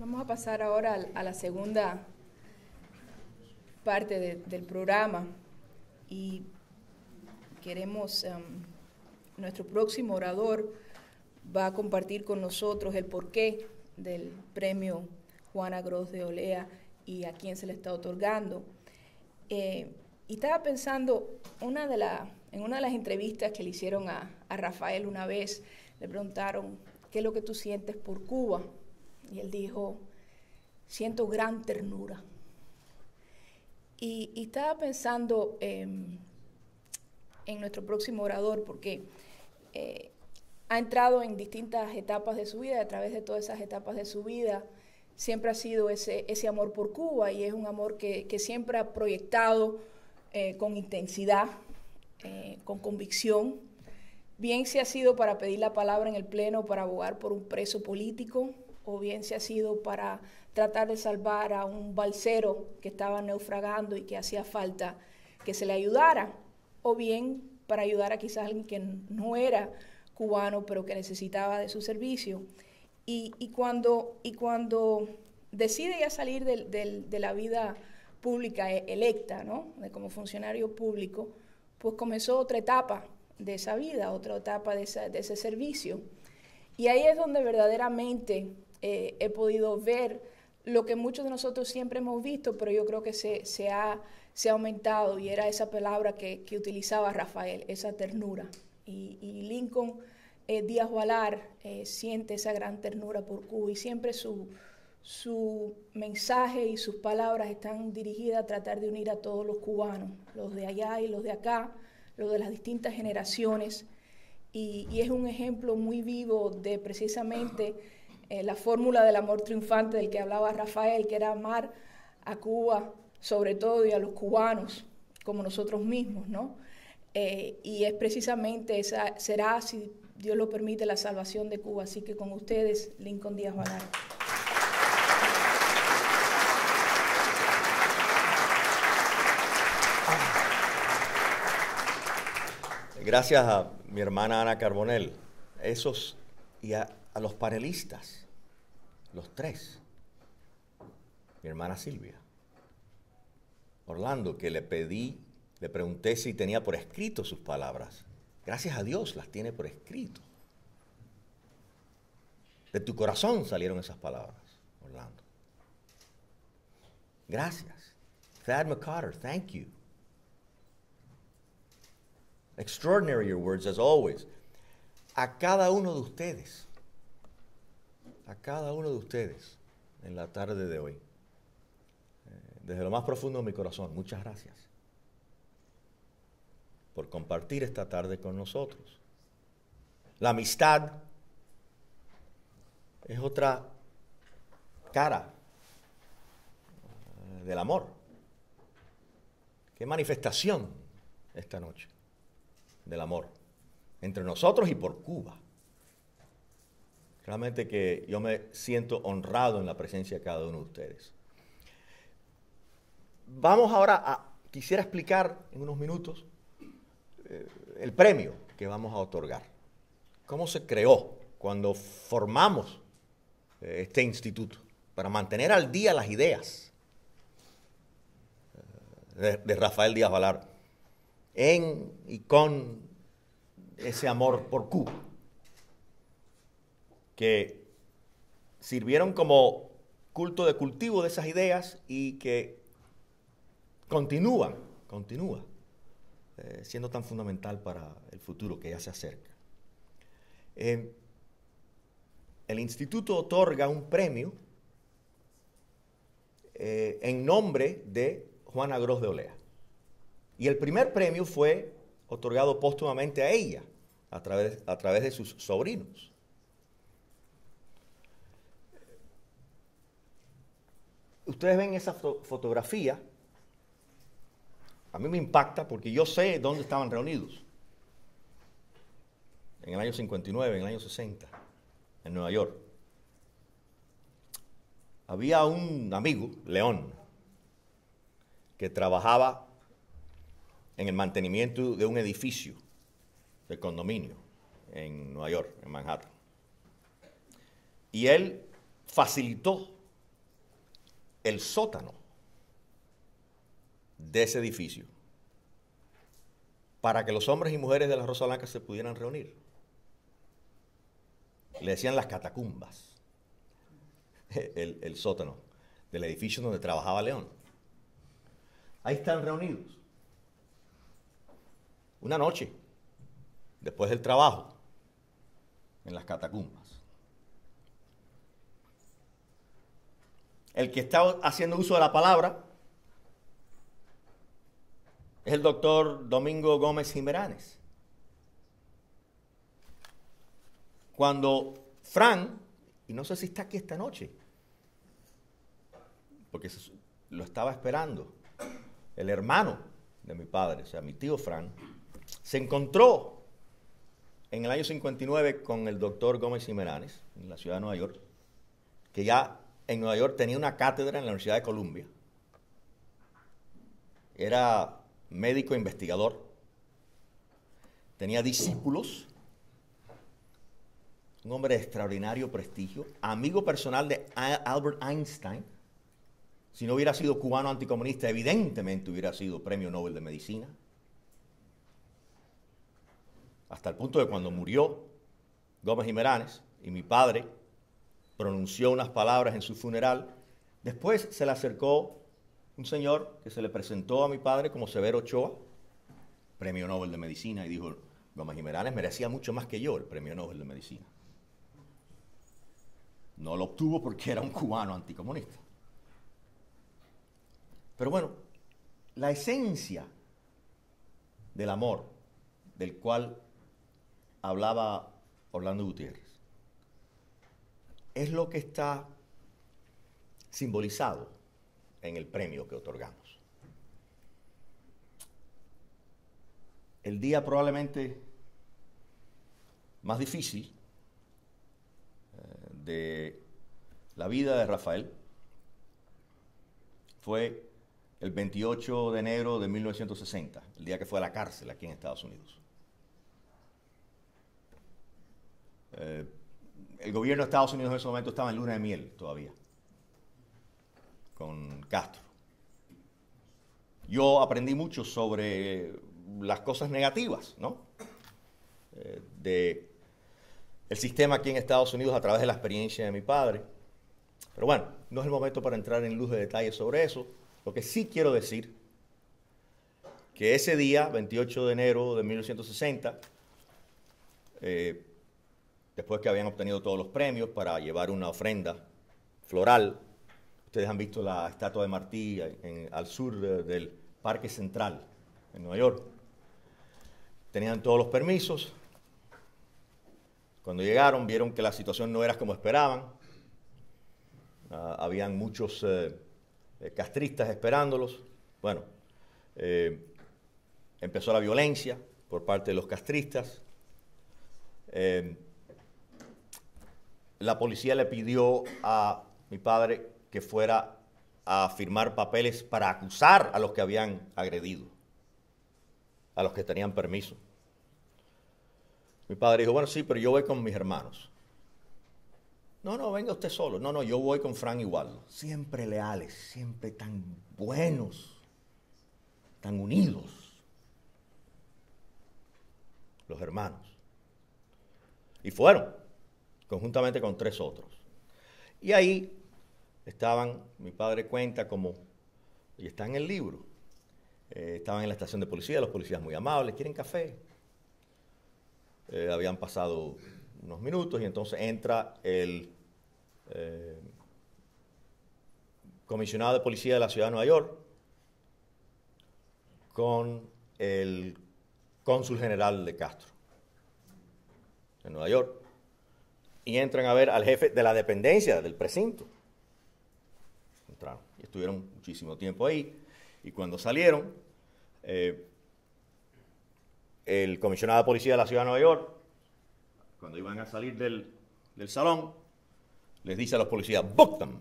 Vamos a pasar ahora a la segunda parte del programa y queremos, nuestro próximo orador va a compartir con nosotros el porqué del premio Juana Gross de Olea y a quién se le está otorgando. Y estaba pensando, en una de las entrevistas que le hicieron a Rafael una vez, le preguntaron, ¿qué es lo que tú sientes por Cuba? Y él dijo, siento gran ternura. Y estaba pensando en nuestro próximo orador, porque ha entrado en distintas etapas de su vida, y a través de todas esas etapas de su vida, siempre ha sido ese amor por Cuba, y es un amor que siempre ha proyectado con intensidad, con convicción, bien si ha sido para pedir la palabra en el Pleno, para abogar por un preso político, o bien si ha sido para tratar de salvar a un balsero que estaba naufragando y que hacía falta que se le ayudara, o bien para ayudar a quizás alguien que no era cubano, pero que necesitaba de su servicio. Y cuando decide ya salir de la vida pública electa, ¿no?, como funcionario público, pues comenzó otra etapa de esa vida, otra etapa de ese servicio. Y ahí es donde verdaderamente he podido ver lo que muchos de nosotros siempre hemos visto, pero yo creo que se ha aumentado, y era esa palabra que utilizaba Rafael, esa ternura. Y Lincoln Díaz Valar siente esa gran ternura por Cuba, y siempre su mensaje y sus palabras están dirigidas a tratar de unir a todos los cubanos, los de allá y los de acá, los de las distintas generaciones, y es un ejemplo muy vivo de precisamente la fórmula del amor triunfante del que hablaba Rafael, que era amar a Cuba sobre todo y a los cubanos como nosotros mismos, ¿no? Y es precisamente esa, será, si Dios lo permite, la salvación de Cuba. Así que con ustedes, Lincoln Díaz Valar. Gracias a mi hermana Ana Carbonell, y a los panelistas, los tres, mi hermana Silvia, Orlando, que le pregunté si tenía por escrito sus palabras. Gracias a Dios las tiene por escrito. De tu corazón salieron esas palabras, Orlando. Gracias. Thad McCotter, thank you. Extraordinary your words, as always. A cada uno de ustedes, en la tarde de hoy, desde lo más profundo de mi corazón, muchas gracias por compartir esta tarde con nosotros. La amistad es otra cara del amor. ¿Qué manifestación esta noche del amor entre nosotros y por Cuba? Realmente que yo me siento honrado en la presencia de cada uno de ustedes. Vamos ahora quisiera explicar en unos minutos el premio que vamos a otorgar. ¿Cómo se creó cuando formamos este instituto? Para mantener al día las ideas de Rafael Díaz Valar en y con ese amor por Cuba, que sirvieron como culto de cultivo de esas ideas y que continúa siendo tan fundamental para el futuro que ya se acerca. El instituto otorga un premio en nombre de Juana Gross de Olea. Y el primer premio fue otorgado póstumamente a ella, a través de sus sobrinos. Ustedes ven esa fotografía. A mí me impacta porque yo sé dónde estaban reunidos. En el año 59, en el año 60, en Nueva York. Había un amigo, León, que trabajaba en el mantenimiento de un edificio de condominio en Nueva York, en Manhattan. Y él facilitó el sótano de ese edificio para que los hombres y mujeres de la Rosa Blanca se pudieran reunir. Le decían las catacumbas, el sótano del edificio donde trabajaba León. Ahí están reunidos. Una noche, después del trabajo, en las catacumbas. El que está haciendo uso de la palabra es el doctor Domingo Gómez Jimeranes. Cuando Fran, y no sé si está aquí esta noche, porque lo estaba esperando, el hermano de mi padre, o sea, mi tío Fran, se encontró en el año 59 con el doctor Gómez Jimeranes, en la ciudad de Nueva York, que ya en Nueva York tenía una cátedra en la Universidad de Columbia. Era médico investigador, tenía discípulos, un hombre de extraordinario prestigio, amigo personal de Albert Einstein. Si no hubiera sido cubano anticomunista, evidentemente hubiera sido premio Nobel de Medicina. Hasta el punto de cuando murió Gómez Jimeranes y mi padre pronunció unas palabras en su funeral, después se le acercó un señor que se le presentó a mi padre como Severo Ochoa, premio Nobel de Medicina, y dijo, Gómez Jimeranes merecía mucho más que yo el premio Nobel de Medicina. No lo obtuvo porque era un cubano anticomunista. Pero bueno, la esencia del amor del cual hablaba Orlando Gutiérrez es lo que está simbolizado en el premio que otorgamos. El día probablemente más difícil de la vida de Rafael fue el 28 de enero de 1960, el día que fue a la cárcel aquí en Estados Unidos. El gobierno de Estados Unidos en ese momento estaba en luna de miel todavía con Castro. Yo aprendí mucho sobre las cosas negativas, ¿no? De el sistema aquí en Estados Unidos a través de la experiencia de mi padre. Pero bueno, no es el momento para entrar en luz de detalles sobre eso. Lo que sí quiero decir, que ese día, 28 de enero de 1960, después que habían obtenido todos los premios para llevar una ofrenda floral, ustedes han visto la estatua de Martí al sur del Parque Central en Nueva York. Tenían todos los permisos. Cuando llegaron, vieron que la situación no era como esperaban. Habían muchos castristas esperándolos. Bueno, empezó la violencia por parte de los castristas. La policía le pidió a mi padre que fuera a firmar papeles para acusar a los que habían agredido, a los que tenían permiso. Mi padre dijo, bueno, sí, pero yo voy con mis hermanos. No, venga usted solo. No, yo voy con Fran y Waldo. Siempre leales, siempre tan buenos, tan unidos. Los hermanos. Y fueron, conjuntamente con 3 otros. Y ahí estaban, mi padre cuenta como, y está en el libro, estaban en la estación de policía, los policías muy amables, ¿quieren café? Habían pasado unos minutos y entonces entra el comisionado de policía de la ciudad de Nueva York con el cónsul general de Castro en Nueva York y entran a ver al jefe de la dependencia del precinto. Entraron y estuvieron muchísimo tiempo ahí y cuando salieron el comisionado de policía de la ciudad de Nueva York, cuando iban a salir del salón, les dice a los policías, book them.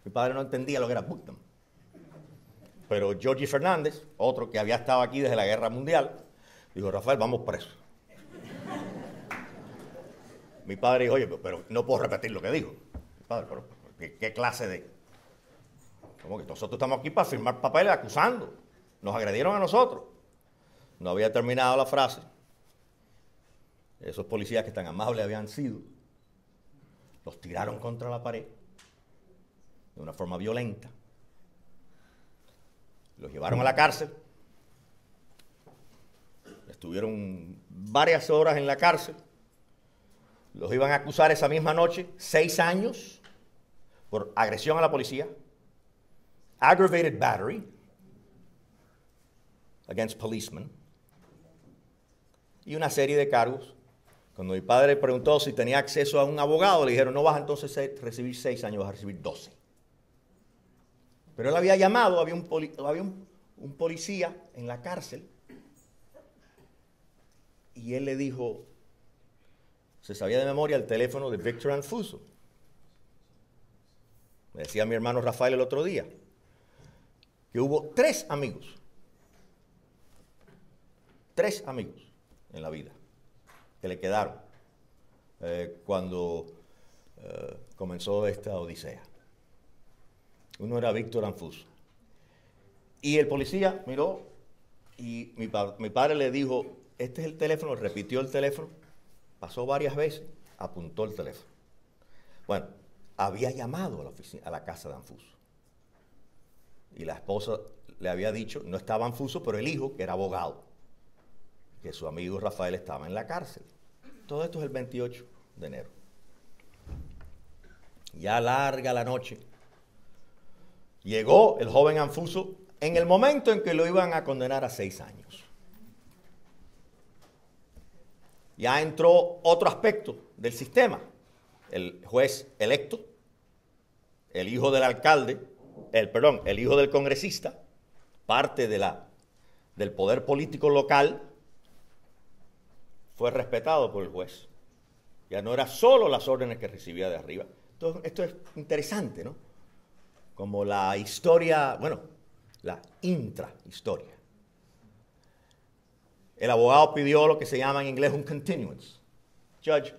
Mi padre no entendía lo que era book them. Pero Georgie Fernández, otro que había estado aquí desde la Guerra Mundial, dijo, Rafael, vamos presos. Mi padre dijo, oye, pero no puedo repetir lo que dijo. Mi padre, pero ¿qué clase Como que nosotros estamos aquí para firmar papeles acusando. Nos agredieron a nosotros. No había terminado la frase. Esos policías que tan amables habían sido, los tiraron contra la pared de una forma violenta. Los llevaron a la cárcel. Estuvieron varias horas en la cárcel. Los iban a acusar esa misma noche, 6 años, por agresión a la policía, aggravated battery against policemen, y una serie de cargos. Cuando mi padre preguntó si tenía acceso a un abogado, le dijeron, no vas entonces a recibir 6 años, vas a recibir 12. Pero él había llamado, había un policía en la cárcel, y él le dijo, se sabía de memoria el teléfono de Victor Anfuso. Me decía mi hermano Rafael el otro día, que hubo 3 amigos en la vida que le quedaron cuando comenzó esta odisea. Uno era Víctor Anfuso. Y el policía miró y mi padre le dijo, este es el teléfono, repitió el teléfono, pasó varias veces, apuntó el teléfono. Bueno, había llamado a la oficina, a la casa de Anfuso. Y la esposa le había dicho, no estaba Anfuso, pero el hijo, que era abogado, que su amigo Rafael estaba en la cárcel. Todo esto es el 28 de enero. Ya larga la noche. Llegó el joven Anfuso en el momento en que lo iban a condenar a 6 años. Ya entró otro aspecto del sistema. El juez electo, el hijo del alcalde, el hijo del congresista, parte del poder político local, fue respetado por el juez. Ya no era solo las órdenes que recibía de arriba. Entonces, esto es interesante, ¿no? Como la historia, bueno, la intrahistoria. El abogado pidió lo que se llama en inglés un continuance. Judge,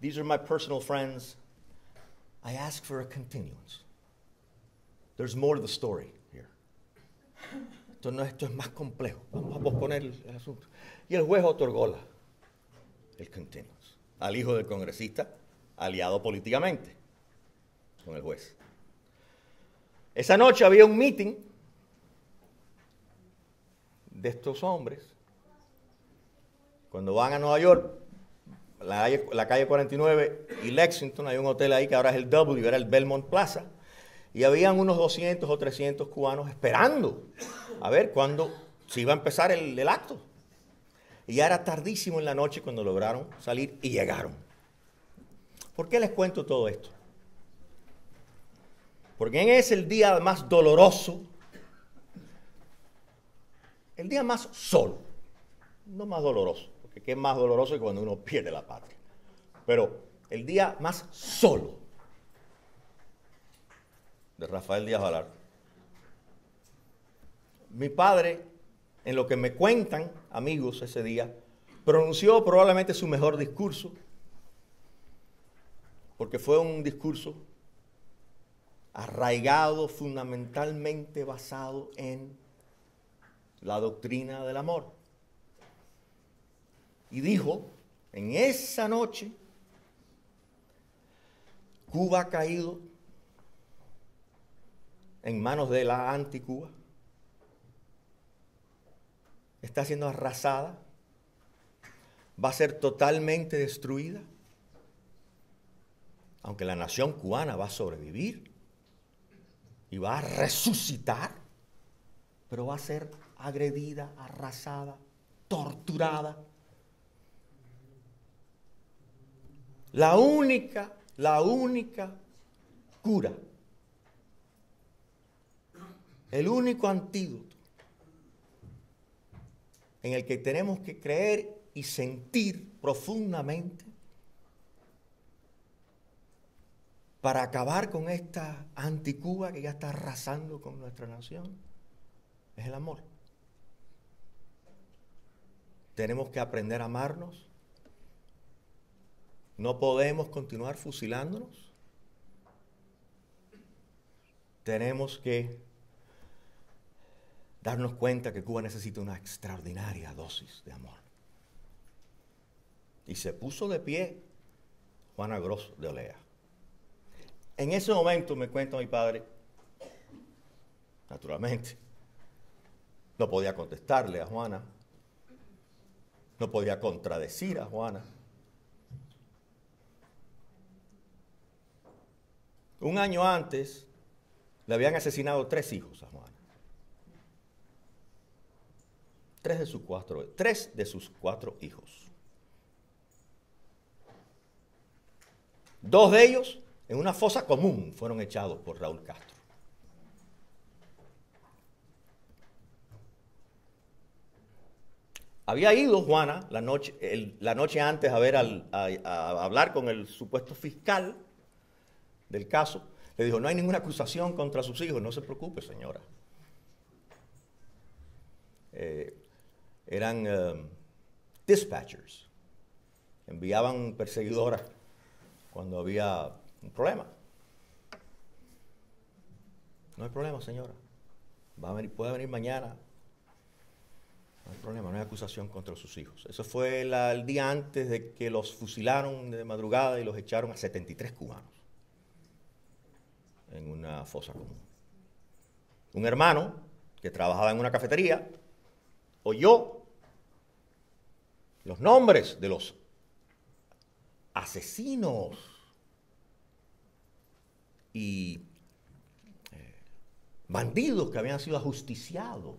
these are my personal friends. I ask for a continuance. There's more to the story here. Esto es más complejo. Vamos a posponer el asunto. Y el juez otorgó el continuance al hijo del congresista, aliado políticamente con el juez. Esa noche había un meeting de estos hombres. Cuando van a Nueva York, la calle 49 y Lexington, hay un hotel ahí que ahora es el W, era el Belmont Plaza, y habían unos 200 o 300 cubanos esperando a ver cuándo se iba a empezar el acto. Y ya era tardísimo en la noche cuando lograron salir y llegaron. ¿Por qué les cuento todo esto? Porque es el día más doloroso, el día más solo, no más doloroso, porque qué es más doloroso que cuando uno pierde la patria, pero el día más solo de Rafael Díaz Balart. Mi padre, en lo que me cuentan amigos ese día, pronunció probablemente su mejor discurso, porque fue un discurso arraigado, fundamentalmente basado en la doctrina del amor. Y dijo, en esa noche, Cuba ha caído en manos de la anti-Cuba, está siendo arrasada, va a ser totalmente destruida, aunque la nación cubana va a sobrevivir y va a resucitar, pero va a ser agredida, arrasada, torturada. La única cura, el único antídoto en el que tenemos que creer y sentir profundamente para acabar con esta anticuba que ya está arrasando con nuestra nación, es el amor. Tenemos que aprender a amarnos. No podemos continuar fusilándonos. tenemos que darnos cuenta que Cuba necesita una extraordinaria dosis de amor. Y se puso de pie Juana Gros de Olea. En ese momento me cuenta mi padre, naturalmente, no podía contestarle a Juana, no podía contradecir a Juana. Un año antes le habían asesinado 3 hijos a Juana. 3 de sus 4 hijos. 2 de ellos en una fosa común fueron echados por Raúl Castro. Había ido Juana la noche antes a hablar con el supuesto fiscal del caso. Le dijo, no hay ninguna acusación contra sus hijos, no se preocupe, señora. Eran dispatchers, enviaban perseguidoras cuando había un problema. No hay problema, señora. Puede venir mañana. No hay problema, no hay acusación contra sus hijos. Eso fue el día antes de que los fusilaron de madrugada y los echaron a 73 cubanos en una fosa común. Un hermano que trabajaba en una cafetería oyó los nombres de los asesinos y bandidos que habían sido ajusticiados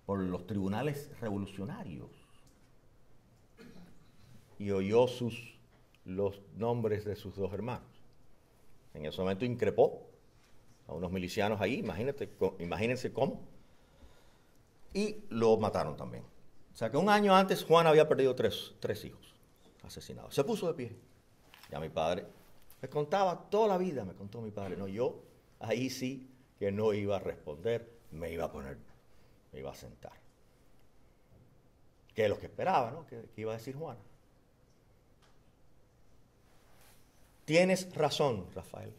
por los tribunales revolucionarios, y oyó los nombres de sus 2 hermanos. En ese momento increpó a unos milicianos ahí, imagínense cómo, y lo mataron también. O sea que un año antes Juana había perdido 3 hijos asesinados. Se puso de pie. Ya mi padre me contaba toda la vida, me contó mi padre. No, yo ahí sí que no iba a responder, me iba a sentar. Que es lo que esperaba, ¿no? Que iba a decir Juana. Tienes razón, Rafael.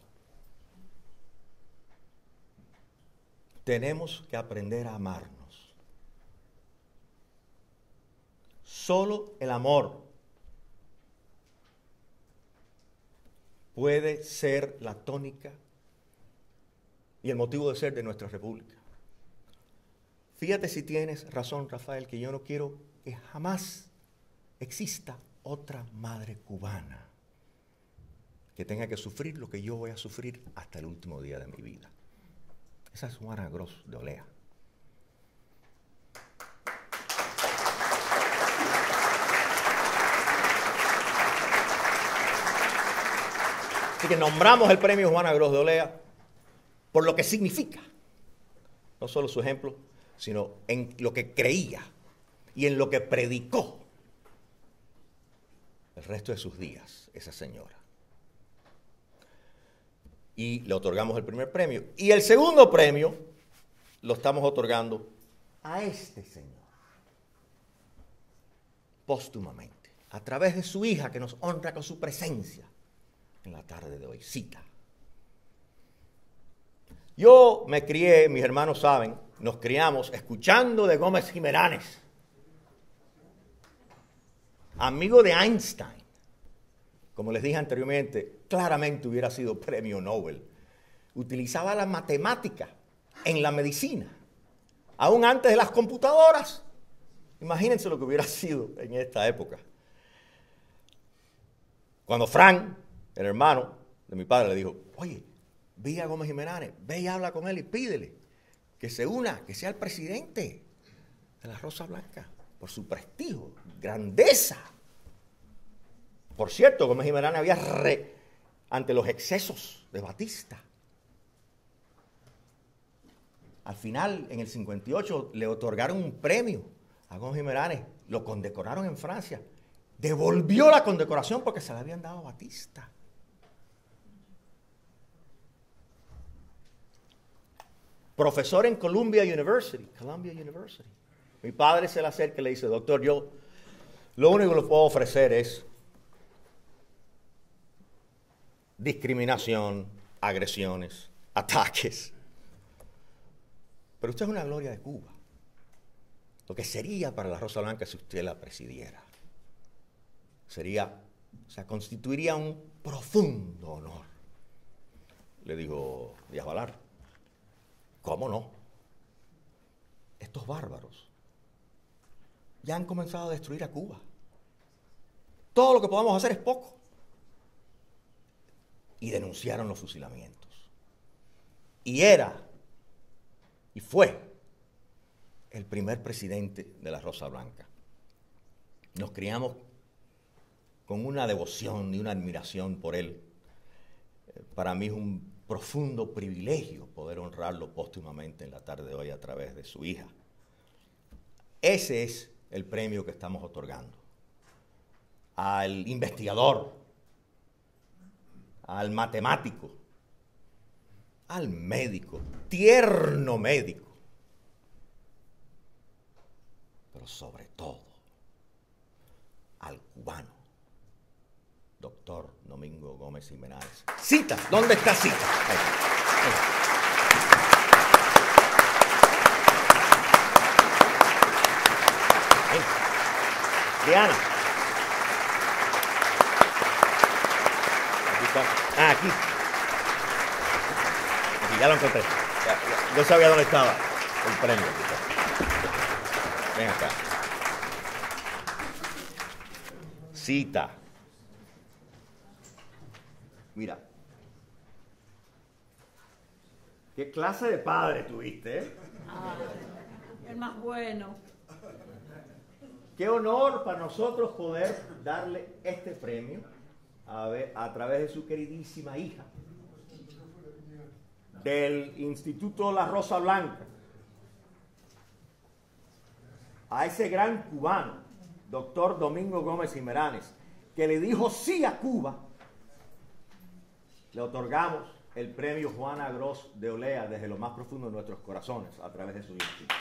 Tenemos que aprender a amarnos. Solo el amor puede ser la tónica y el motivo de ser de nuestra república. Fíjate si tienes razón, Rafael, que yo no quiero que jamás exista otra madre cubana que tenga que sufrir lo que yo voy a sufrir hasta el último día de mi vida. Esa es Juana Gros de Olea. Así que nombramos el premio Juana Gros de Olea por lo que significa, no solo su ejemplo, sino en lo que creía y en lo que predicó el resto de sus días esa señora. Y le otorgamos el primer premio. Y el segundo premio lo estamos otorgando a este señor, póstumamente, a través de su hija que nos honra con su presencia en la tarde de hoy. Cita. Yo me crié, mis hermanos saben, nos criamos escuchando de Gómez Jiménez, amigo de Einstein. Como les dije anteriormente, claramente hubiera sido premio Nobel. Utilizaba la matemática en la medicina, aún antes de las computadoras. Imagínense lo que hubiera sido en esta época. Cuando Frank, el hermano de mi padre, le dijo, oye, ve a Gómez Jiménez, ve y habla con él y pídele que se una, que sea el presidente de la Rosa Blanca, por su prestigio, grandeza. Por cierto, Gómez Jiménez había ante los excesos de Batista. Al final, en el 58, le otorgaron un premio a Gómez Jiménez, lo condecoraron en Francia. Devolvió la condecoración porque se la habían dado a Batista. Profesor en Columbia University. Mi padre se le acerca y le dice, doctor, yo lo único que le puedo ofrecer es discriminación, agresiones, ataques. Pero usted es una gloria de Cuba. Lo que sería para la Rosa Blanca si usted la presidiera. Constituiría un profundo honor. Le dijo Díaz Balart, ¿cómo no? Estos bárbaros ya han comenzado a destruir a Cuba. Todo lo que podamos hacer es poco. Y denunciaron los fusilamientos. Y fue el primer presidente de la Rosa Blanca. Nos criamos con una devoción y una admiración por él. Para mí es un profundo privilegio poder honrarlo póstumamente en la tarde de hoy a través de su hija. Ese es el premio que estamos otorgando al investigador, al matemático, al médico, tierno médico, pero sobre todo al cubano, doctor Domingo Gómez Jiménez. Cita, ¿dónde está Cita? Ahí. Diana. Aquí está. Ah, aquí. Aquí, ya lo encontré. Yo sabía dónde estaba el premio. Ven acá. Cita. Mira. ¿Qué clase de padre tuviste, eh? El más bueno. Qué honor para nosotros poder darle este premio a través de su queridísima hija del Instituto La Rosa Blanca, a ese gran cubano, doctor Domingo Gómez Jiménez, que le dijo sí a Cuba. Le otorgamos el premio Juana Gros de Olea desde lo más profundo de nuestros corazones a través de su instituto.